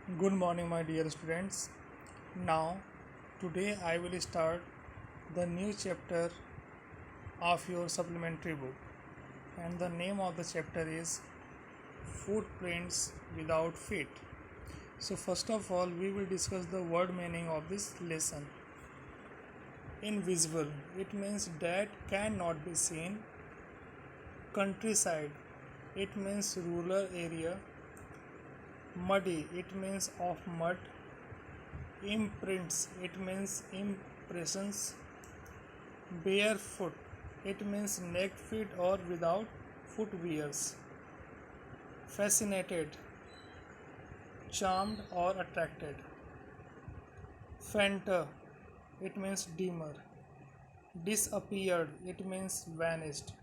Good morning, my dear students. Now, today I will start the new chapter of your supplementary book, and the name of the chapter is Footprints Without Feet. So, first of all, we will discuss the word meaning of this lesson. Invisible, it means that cannot be seen. Countryside, it means rural area. Muddy, it means of mud. Imprints, it means impressions. Barefoot, it means naked feet or without footwears. Fascinated, charmed or attracted. Fainter, it means dimmer. Disappeared, it means vanished.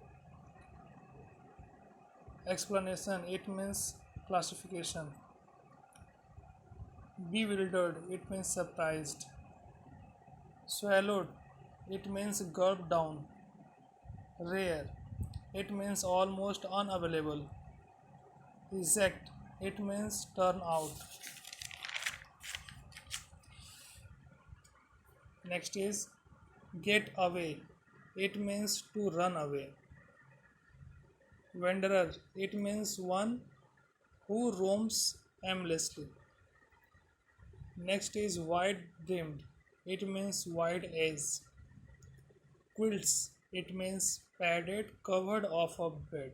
Explanation, it means classification. Bewildered, it means surprised. Swallowed, it means gulped down. Rare, it means almost unavailable. Eject, it means turn out. Next is get away, it means to run away. Wanderer, it means one who roams aimlessly. Next is wide brimmed, it means wide edged. Quilts, it means padded, covered of a bed.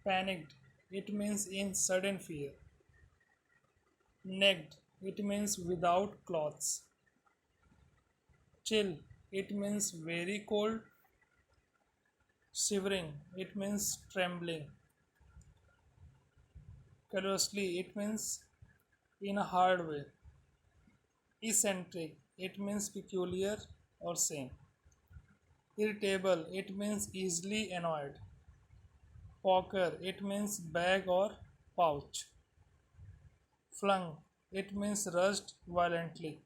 Panicked, it means in sudden fear. Naked, it means without clothes. Chill, it means very cold. Shivering, it means trembling. Curiously, it means in a hard way. Eccentric, it means peculiar or sane. Irritable, it means easily annoyed. Poker, it means bag or pouch. Flung, it means rushed violently.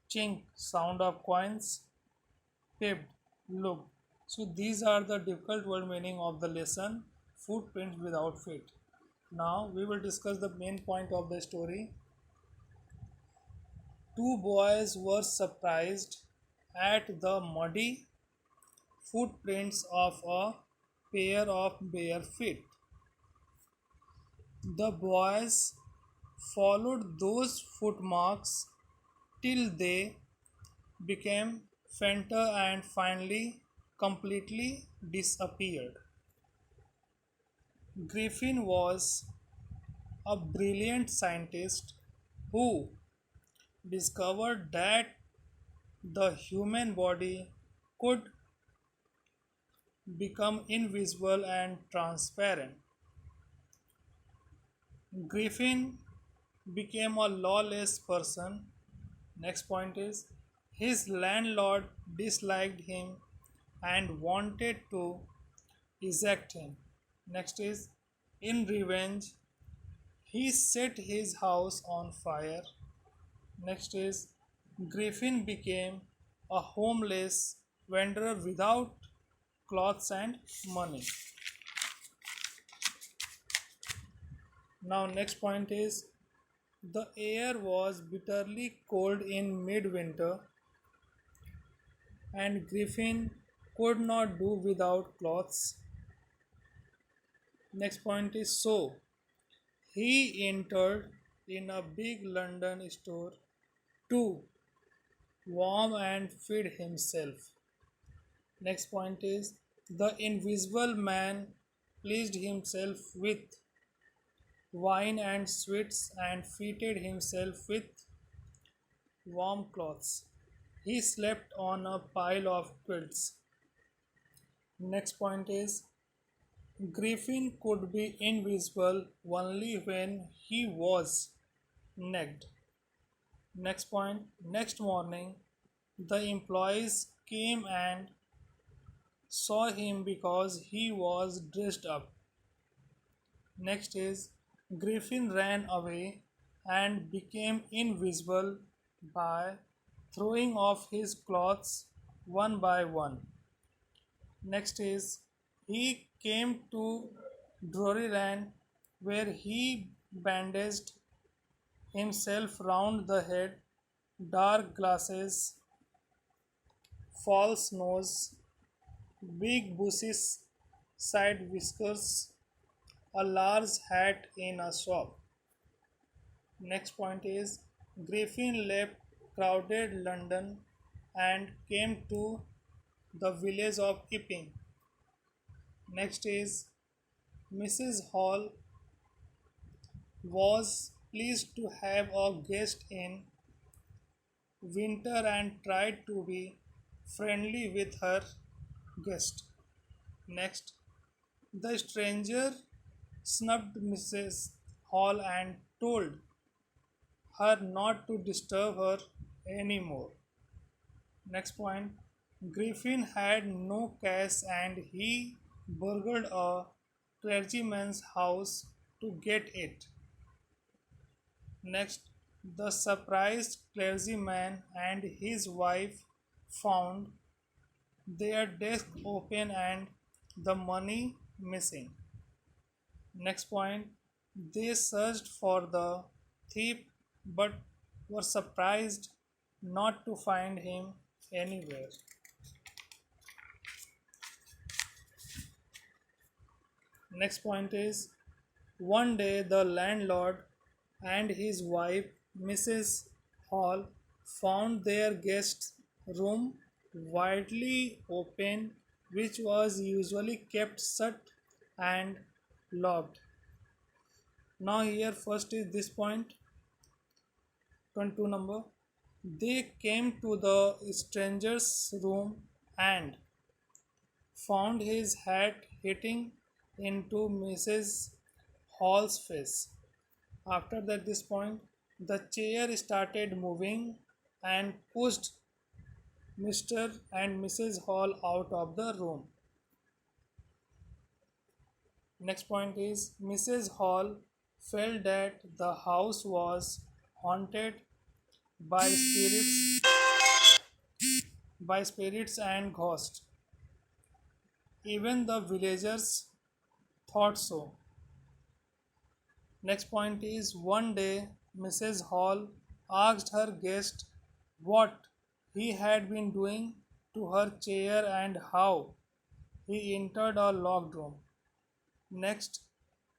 Chink, sound of coins. Pipped, looked. So these are the difficult word meaning of the lesson Footprints Without Feet. Now we will discuss the main point of the story. Two boys were surprised at the muddy footprints of a pair of bare feet. The boys followed those footmarks till they became fainter and finally completely disappeared. Griffin was a brilliant scientist who discovered that the human body could become invisible and transparent. Griffin became a lawless person. Next point is his landlord disliked him and wanted to eject him. Next is in revenge he set his house on fire. Next is Griffin became a homeless wanderer without clothes and money. Now next point is the air was bitterly cold in midwinter and Griffin could not do without clothes. Next point is so he entered in a big London store to warm and feed himself. Next point is the invisible man pleased himself with wine and sweets and fitted himself with warm clothes. He slept on a pile of quilts. Next point is Griffin could be invisible only when he was naked. Next point next morning, the employees came and saw him because he was dressed up. Next is Griffin ran away and became invisible by throwing off his clothes one by one. Next is he came to Drury Land where he bandaged himself round the head, dark glasses, false nose, big bushy side whiskers, a large hat in a shop. Next point is Griffin left crowded London and came to the village of Epping. Next is Mrs. Hall was pleased to have a guest in winter and tried to be friendly with her guest. Next, the stranger snubbed Mrs. Hall and told her not to disturb her anymore. Next point, Griffin had no cash and he burgled a clergyman's house to get it. Next, the surprised clergyman and his wife found their desk open and the money missing. Next point, they searched for the thief but were surprised not to find him anywhere. Next point is one day the landlord and his wife, Mrs. Hall, found their guest's room widely open, which was usually kept shut and locked. Now, here first is this point 22 number. They came to the stranger's room and found his hat hitting into Mrs. Hall's face. After that, this point, the chair started moving and pushed Mr. and Mrs. Hall out of the room. Next point is Mrs. Hall felt that the house was haunted by spirits and ghosts. Even the villagers thought so. Next point is one day Mrs. Hall asked her guest what he had been doing to her chair and how he entered a locked room. Next,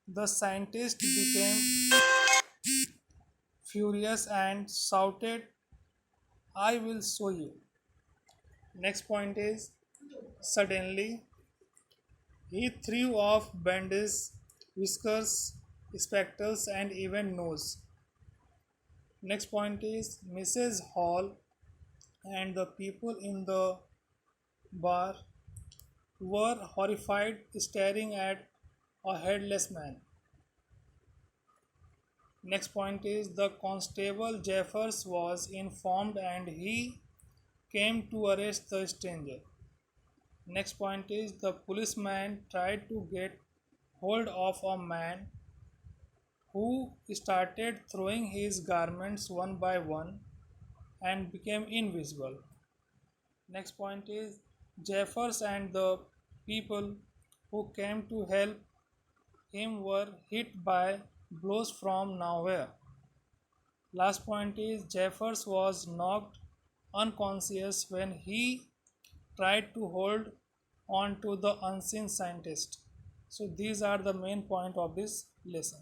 the scientist became furious and shouted, I will show you. Next point is suddenly he threw off bandages, whiskers, spectacles, and even nose. Next point is Mrs. Hall and the people in the bar were horrified, staring at a headless man. Next point is the constable Jeffers was informed and he came to arrest the stranger. Next point is the policeman tried to get hold of a man who started throwing his garments one by one and became invisible. Next point is Jeffers and the people who came to help him were hit by blows from nowhere. Last point is Jeffers was knocked unconscious when he tried to hold on to the unseen scientist. So these are the main point of this lesson.